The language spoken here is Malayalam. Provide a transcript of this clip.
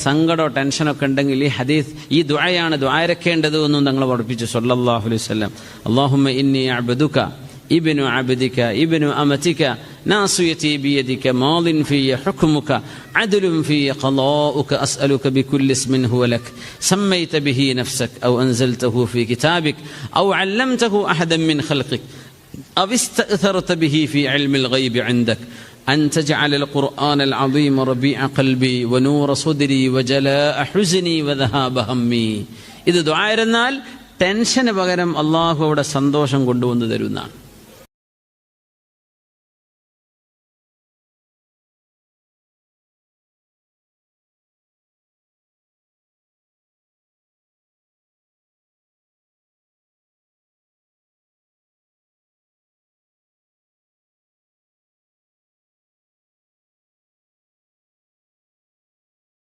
സങ്കടമോ ടെൻഷനൊക്കെ ഉണ്ടെങ്കിൽ ഈ ഹദീസ്, ഈ ദുആയാണ് ദുആയിരക്കേണ്ടത് എന്നും തങ്ങൾ പഠിപ്പിച്ചു സല്ലല്ലാഹു അലൈഹി വസല്ലം. അല്ലാഹുമ്മ ഇന്നി അബ്ദുക ഇബ്നു അബ്ദിക ഇബ്നു അമതിക നാസിയതി ബിയദിക മാദിൻ ഫിയ ഹുക്മുക അദ്ലുൻ ഫിയ ഖളാഉക അസ്അലുക ബികുല്ലി ഇസ്മിൻ ഹുവ ലക സമ്മൈത ബിഹി നഫ്സക ഔ അൻസൽതഹു ഫി കിതാബിക ഔ അല്ലംതഹു അഹദൻ മിൻ ഖൽഖിക ഔ ഇസ്തഅ്തർത ബിഹി ഫി ഇൽമിൽ ഗൈബി ഇൻദക أن تجعل القرآن العظيم ربيع قلبي ونور صدري وجلاء حزني وذهاب همي. ഇത് ദുആ ഇരുന്നാൽ ടെൻഷന് പകരം അല്ലാഹു അവിടെ സന്തോഷം കൊണ്ടുവന്നു തരുന്നതാണ്.